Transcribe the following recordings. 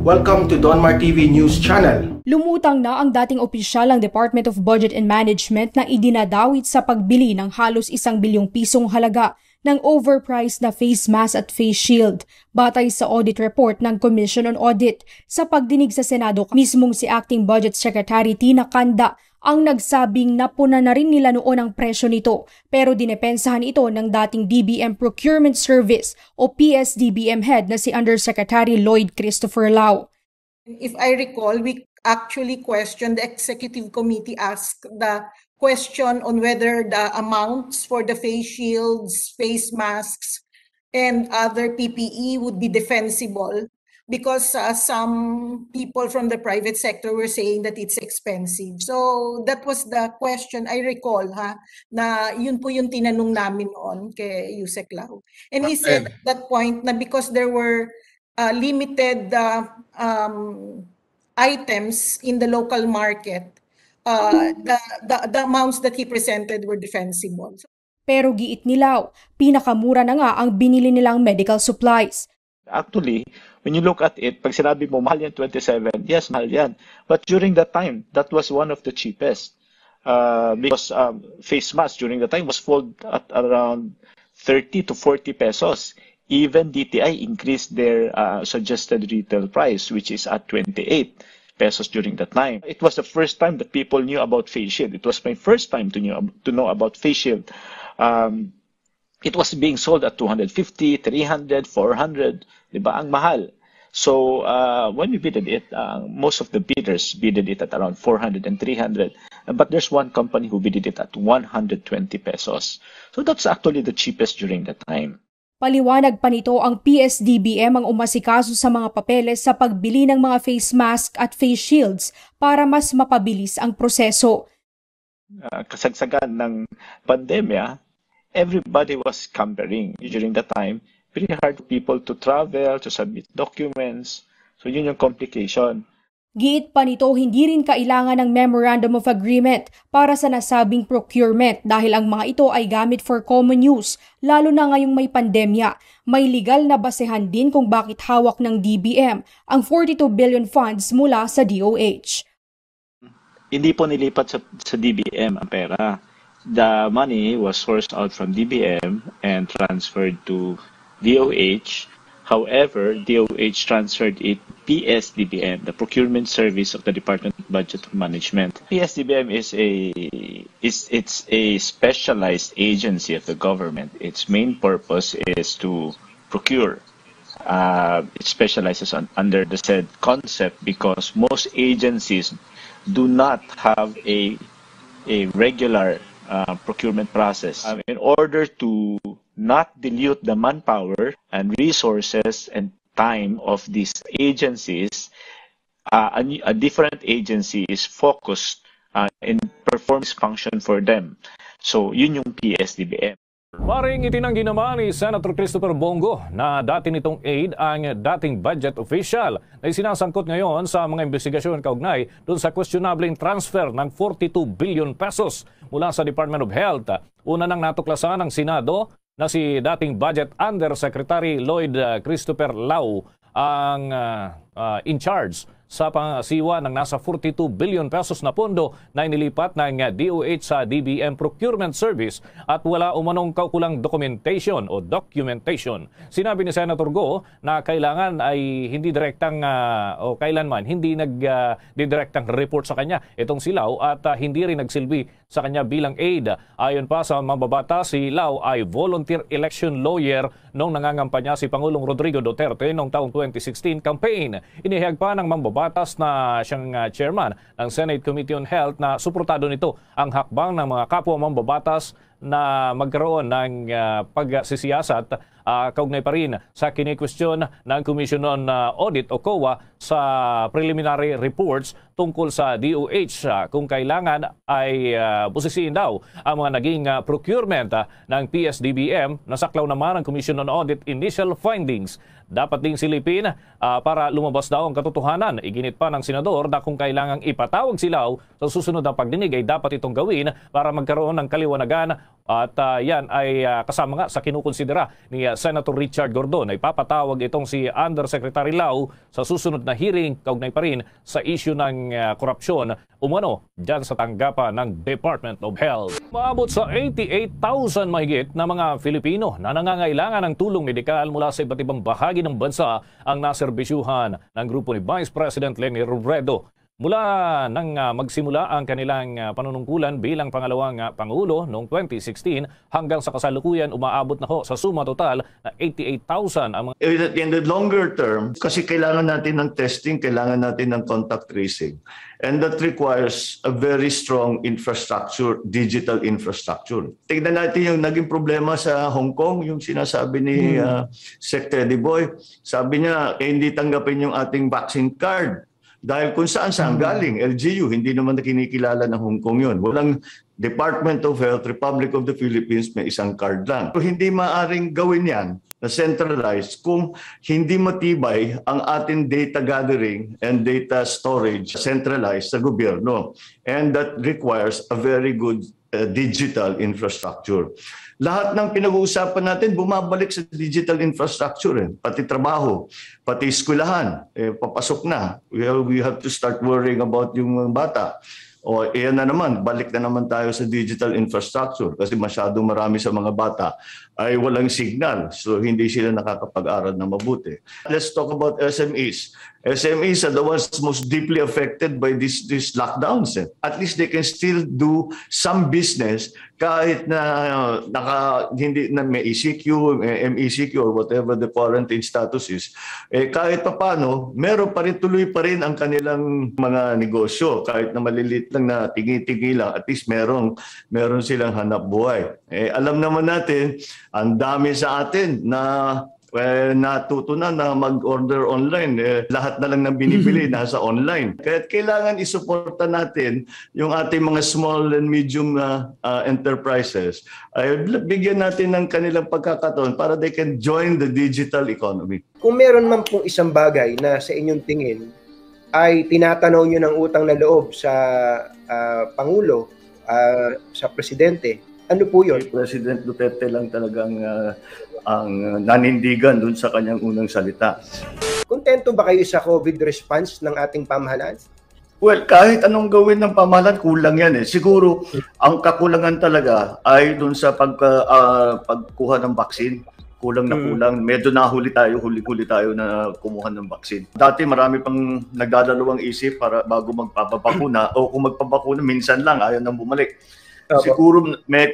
Welcome to Donmar TV News Channel. Lumutang na ang dating opisyal ng Department of Budget and Management na idinadawit sa pagbili ng halos 1 bilyong pisong halaga ng overpriced na face mask at face shield. Batay sa audit report ng Commission on Audit, sa pagdinig sa Senado, mismong si Acting Budget Secretary Tina Canda ang nagsabing napuna na rin nila noon ang presyo nito, pero dinepensahan ito ng dating DBM Procurement Service o PSDBM head na si Undersecretary Lloyd Christopher Lau. If I recall, we actually questioned, the executive committee asked the question on whether the amounts for the face shields, face masks, and other PPE would be defensible because some people from the private sector were saying that it's expensive. So that was the question I recall, na yun po yung tinanong namin noon kay Yusek Lau. And he said at that point na because there were limited items in the local market, the amounts that he presented were defensible. Pero giit ni Lau, pinakamura na nga ang binili nilang medical supplies. Actually, when you look at it, pag sinabi mo mahal yan 27, yes, mahal yan. But during that time, that was one of the cheapest. Because face mask during the time was sold at around 30 to 40 pesos. Even DTI increased their suggested retail price, which is at 28 pesos during that time. It was the first time that people knew about face shield. It was my first time to know about face shield. It was being sold at 250, 300, 400, diba? Ang mahal. So when we bidded it, most of the bidders bidded it at around 400 and 300. But there's one company who bidded it at 120 pesos. So that's actually the cheapest during that time. Paliwanag pa nito, ang PSDBM ang umasikaso sa mga papeles sa pagbili ng mga face mask at face shields para mas mapabilis ang proseso. Kasagsagan ng pandemya, everybody was scampering during that time. Very hard for people to travel, to submit documents. So yun yung complication. Giit pa nito, hindi rin kailangan ng Memorandum of Agreement para sa nasabing procurement dahil ang mga ito ay gamit for common use, lalo na ngayong may pandemya. May legal na basehan din kung bakit hawak ng DBM ang 42 billion funds mula sa DOH. Hindi po nilipat sa DBM ang pera. The money was sourced out from DBM and transferred to DOH. However, DOH transferred it PSDBM, the procurement service of the Department of Budget Management. PSDBM is a specialized agency of the government. Its main purpose is to procure. It specializes under the said concept because most agencies do not have a regular procurement process. In order to not dilute the manpower and resources and time of these agencies, a different agency is focused in performing this function for them. So yun yung PSDBM. Maring itinanggi naman ni Senator Christopher Bongo na dati nitong aide ang dating budget official na isinasangkot ngayon sa mga investigasyon kaugnay doon sa questionable transfer ng 42 billion pesos mula sa Department of Health. Una nang natuklasan ng Senado na si dating Budget Undersecretary Lloyd Christopher Lau ang in charge sa pangasiwa ng nasa 42 billion pesos na pondo na inilipat ng DOH sa DBM Procurement Service at wala umanong kaukulang documentation. Sinabi ni Senator Go na kailangan ay hindi direktang o kailanman hindi nagdirektang report sa kanya itong si Lau at hindi rin nagsilbi sa kanya bilang aide. Ayon pa sa mambabata, si Lau ay volunteer election lawyer nung nangangampanya si Pangulong Rodrigo Duterte noong taong 2016 campaign. Inihayag pa ng mambabatas na siyang chairman ng Senate Committee on Health na suportado nito ang hakbang ng mga kapwa mambabatas na magkaroon ng pagsisiyasat kaugnay pa rin sa kinikwestiyon ng Commission on Audit o COA sa preliminary reports tungkol sa DOH kung kailangan ay busisiin daw ang mga naging procurement ng PSDBM. Nasaklaw naman ang Commission on Audit initial findings. Dapat ding silipin para lumabas daw ang katotohanan. Iginit pa ng senador na kung kailangang ipatawag si Lau sa susunod na pagdinig ay dapat itong gawin para magkaroon ng kaliwanagan At yan ay kasama nga sa kinukonsidera ni Senator Richard Gordon na ipapatawag itong si Undersecretary Lau sa susunod na hearing kaugnay pa rin sa issue ng korupsyon umano dyan sa tanggapan ng Department of Health. Maabot sa 88,000 mahigit na mga Filipino na nangangailangan ng tulong medikal mula sa iba't ibang bahagi ng bansa ang naserbisyuhan ng grupo ni Vice President Leni Robredo. Mula nang magsimula ang kanilang panunungkulan bilang pangalawang Pangulo noong 2016 hanggang sa kasalukuyan umaabot na ho sa suma total na 88,000 ang mga... In the longer term, kasi kailangan natin ng testing, kailangan natin ng contact tracing. And that requires a very strong infrastructure, digital infrastructure. Tignan natin yung naging problema sa Hong Kong, yung sinasabi ni Sec. Teddy Boy. Sabi niya, hindi tanggapin yung ating vaccine card. Dahil kung saan galing, LGU, hindi naman na kinikilala ng Hong Kong yun. Walang Department of Health, Republic of the Philippines, may isang card lang. So, hindi maaring gawin yan na centralized kung hindi matibay ang ating data gathering and data storage centralized sa gobyerno. And that requires a very good digital infrastructure. Lahat ng pinag-uusapan natin bumabalik sa digital infrastructure. Pati trabaho, pati eskwelahan, papasok na. We have to start worrying about yung mga bata. O iyan na naman, balik na naman tayo sa digital infrastructure kasi masyadong marami sa mga bata ay walang signal. So hindi sila nakakapag-aral na mabuti. Let's talk about SMEs. SMEs are the ones most deeply affected by these lockdowns. At least they can still do some business kahit na hindi na may ECQ, MECQ or whatever the quarantine status is. Kahit paano, meron pa rin, tuloy pa rin ang kanilang mga negosyo. Kahit na maliliit lang na tingi-tingi lang, at least meron silang hanap buhay. Alam naman natin, ang dami sa atin na natuto na mag-order online. Lahat na lang ng binibili nasa online. Kaya kailangan isuporta natin yung ating mga small and medium enterprises. Bigyan natin ng kanilang pagkakataon para they can join the digital economy. Kung meron man pong isang bagay na sa inyong tingin ay tinatanaw nyo ng utang na loob sa Pangulo, sa Presidente, ano po yun? President Duterte lang talagang ang nanindigan dun sa kanyang unang salita. Kontento ba kayo sa COVID response ng ating pamahalaan? Well, kahit anong gawin ng pamahalaan, kulang yan eh. Siguro, ang kakulangan talaga ay dun sa pagkuha ng vaccine. Kulang na kulang. Medyo huli tayo na kumuha ng vaccine. Dati marami pang nagdadalawang isip para bago magpapabakuna o kung magpabakuna, minsan lang, ayaw nang bumalik. Siguro may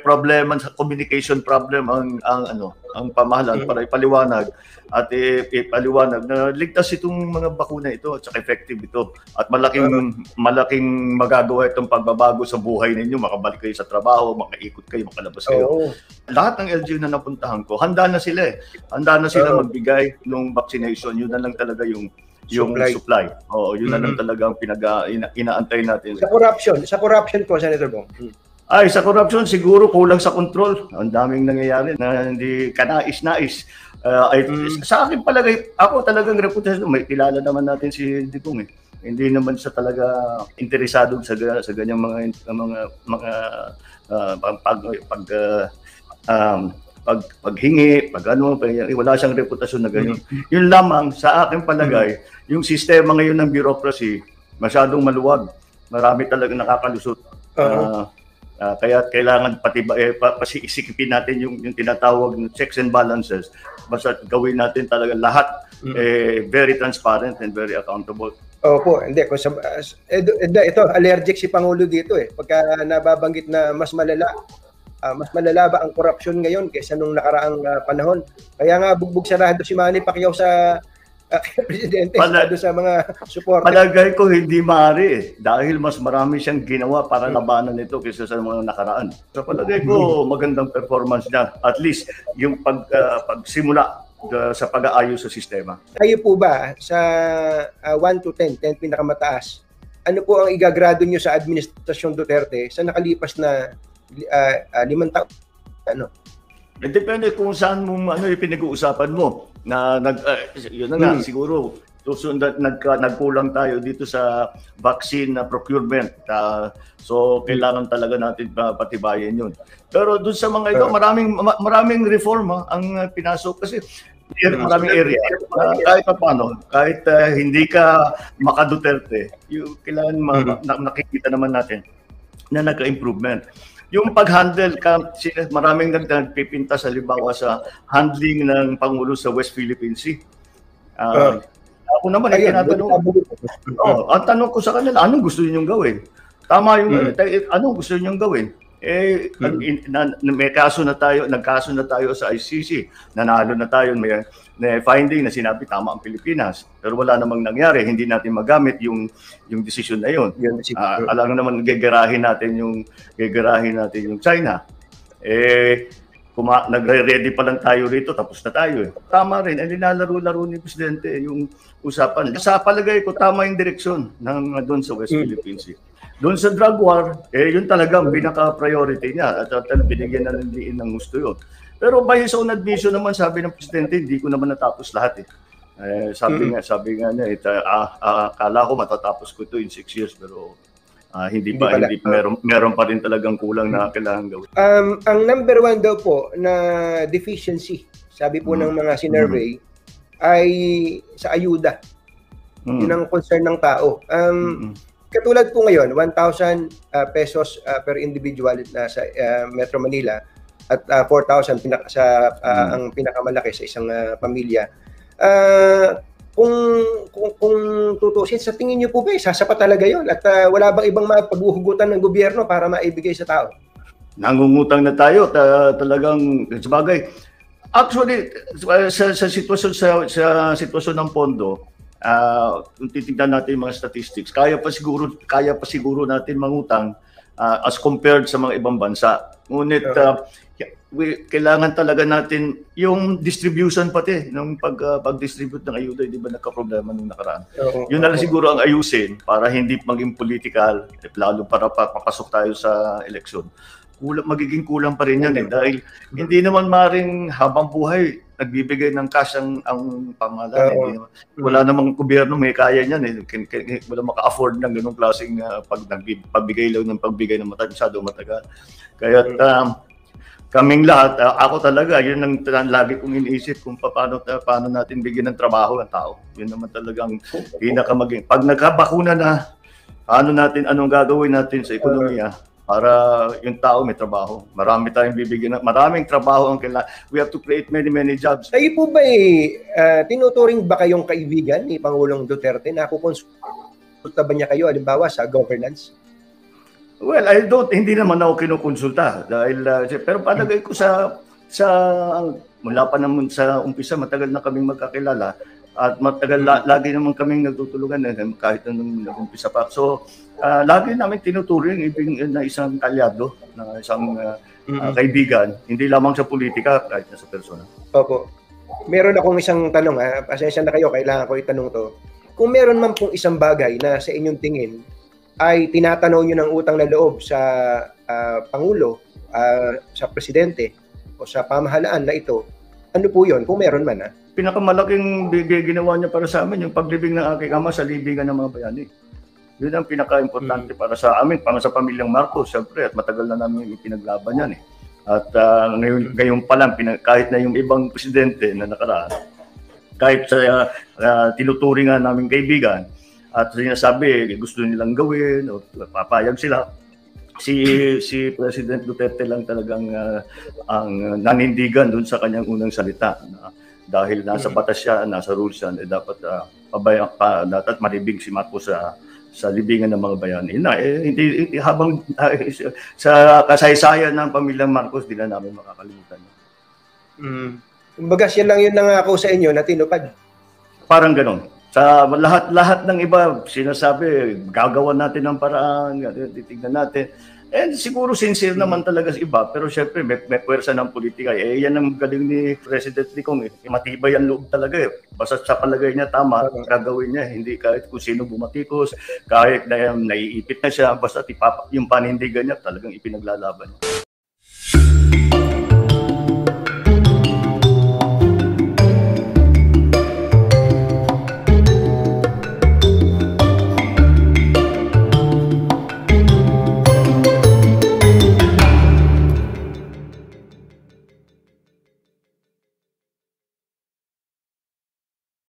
problema sa communication problem ang pamahalaan para ipaliwanag at ipaliwanag na ligtas itong mga bakuna ito at saka effective ito at malaking magagawa itong pagbabago sa buhay ninyo, makabalik kayo sa trabaho, makaikot kayo, makalabas kayo. Lahat ng LGU na napuntahan ko, handa na sila magbigay ng vaccination. Yun na lang talaga yung supply. Oo, yun na lang talaga ang inaantay natin. Sa corruption po, Senator Bong. Sa corruption, siguro kulang sa control. Ang daming nangyayari na hindi kanais-nais. Sa akin palagay, ako talagang reputasyon. May kilala naman natin si Digong eh. Hindi naman siya talaga interesado sa ganyang paghingi, wala siyang reputasyon na ganyan. Yun lamang, sa akin palagay, yung sistema ngayon ng bureaucracy, masyadong maluwag. Marami talagang nakakalusot. Kaya kailangan isikipin natin yung tinatawag ng checks and balances. Basta gawin natin talaga lahat very transparent and very accountable. Opo, hindi. Ito, allergic si Pangulo dito eh. Pagka nababanggit na mas malala ba ang korupsyon ngayon kaysa nung nakaraang panahon. Kaya nga bugbog sarado si Manny Pacquiao sa Presidente sa mga support. Palagay ko hindi maaari eh. Dahil mas marami siyang ginawa para labanan ito kaysa sa mga nakaraan. So palagay ko magandang performance niya. At least yung pagsimula sa pag-aayos sa sistema. Kayo po ba sa 1 to 10 pinakamataas, ano po ang igagrado nyo sa Administrasyon Duterte sa nakalipas na 5 taon? Depende kung saan mo yung pinag-uusapan mo. Yun na nga, siguro nagkulang tayo dito sa vaccine procurement. So kailangan talaga natin patibayin yun. Pero doon sa mga ito, maraming reform ang pinasok kasi maraming area. Kahit paano, kahit hindi ka maka-Duterte, kailangan nakikita naman natin na nagka-improvement. Yung pag-handle, maraming nagpipinta sa halimbawa sa handling ng Pangulo sa West Philippine Sea. Ako naman, ang tanong ko sa kanila, anong gusto niyo gawin? Tama yung, anong gusto niyo gawin? Nagkaso na tayo sa ICC, nanalo na tayo, may finding na sinabi tama ang Pilipinas, pero wala namang nangyari, hindi natin magamit yung decision na yun. Alam naman gegerahin natin yung China. Nagre-ready pa lang tayo rito, tapos na tayo. Tama rin, nilalaro-laro ni Presidente yung usapan. Sa palagay ko, tama yung direksyon doon sa West Philippine Sea. Doon sa drug war, yun talagang pinaka-priority niya at binigyan na ng gusto yun. Pero by his own admission naman, sabi ng Presidente, hindi ko naman natapos lahat. Sabi nga niya, akala ko matatapos ko ito in 6 years, pero hindi meron pa rin talagang kulang na kailangan gawin. Ang number one daw po na deficiency, sabi po ng mga sinurvey, ay sa ayuda. Yun ang concern ng tao. Katulad po ngayon, 1,000 pesos per individual na sa Metro Manila at 4,000 ang pinakamalaki sa isang pamilya. Kung tutusin, sa tingin niyo po ba, sasapat talaga yon at wala bang ibang mapaghuhugutan ng gobyerno para maibigay sa tao? Nangungutang na tayo, talagang sabagay. Actually, sa sitwasyon ng pondo, kung titignan natin yung mga statistics, kaya pa siguro natin mangutang as compared sa mga ibang bansa. Ngunit kailangan talaga natin yung distribution pati ng pag-distribute ng ayuda, di ba nagka-problema nung nakaraan. Yun na lang siguro ang ayusin para hindi maging political, lalo para papasok tayo sa eleksyon. Magiging kulang pa rin yan dahil hindi naman maring habang buhay nagbibigay ng cash ang pamahalaan. Wala namang gobyerno may kaya niyan wala maka-afford ng ganung klaseng pagbigay ng masyado matagal. Kaya kaming lahat, ako talaga, yun ang lagi kong iniisip kung paano natin bigyan ng trabaho ang tao. Yun naman talagang pinakamaging. Pag nagkabakuna na, anong gagawin natin sa ekonomiya para yung tao may trabaho. Marami tayong bibigyan, maraming trabaho ang kailangan. We have to create many jobs. Kayo po ba tinuturing ba kayong kaibigan ni Pangulong Duterte? Nakukonsulta ba niya kayo, halimbawa, sa governance? Well, hindi naman ako kinukonsulta dahil pero palagay ko mula pa naman sa umpisa matagal na kaming magkakilala at lagi naman kaming nagtutulungan kahit nung nag-umpisa pa. So lagi namin tinuturing na isang kalyado, na isang kaibigan, hindi lamang sa politika kahit na sa personal. Opo. Meron akong isang tanong, pasensya na kayo, kailangan ko itanong to. Kung meron man pong isang bagay na sa inyong tingin ay tinatanaw nyo ng utang na loob sa Pangulo, sa Presidente, o sa pamahalaan na ito, ano po yun? Kung meron man, Pinakamalaking ginawa niya para sa amin, yung paglibing ng aking ama sa libingan ng mga bayani. Yun ang pinaka-importante para sa amin, para sa pamilyang Marcos, siyempre, at matagal na namin ipinaglaban yan. At ngayon pa lang, kahit na yung ibang presidente na nakaraan, kahit sa tinuturingan naming kaibigan, at sinasabi gusto nilang gawin o papayag sila, si President Duterte lang talagang ang nanindigan doon sa kanyang unang salita dahil nasa batas siya, nasa rules siya, dapat dapat malibing si Marcos sa libingan ng mga bayani. Hindi habang sa kasaysayan ng pamilyang Marcos, di na namin makakalimutan. Kumbaga siya lang yun nangako sa inyo na tinupad. Parang ganon. Sa lahat ng iba, sinasabi, gagawa natin ng paraan, titignan natin. And siguro sincere naman talaga sa iba, pero syempre may puwersa ng politika. Yan ang galing ni President Licong. Matibay ang loob talaga. Basta sa palagay niya tama, gagawin niya. Hindi kahit kung sino bumatikos, kahit na naiipit na siya, basta yung panindigan niya talagang ipinaglalaban.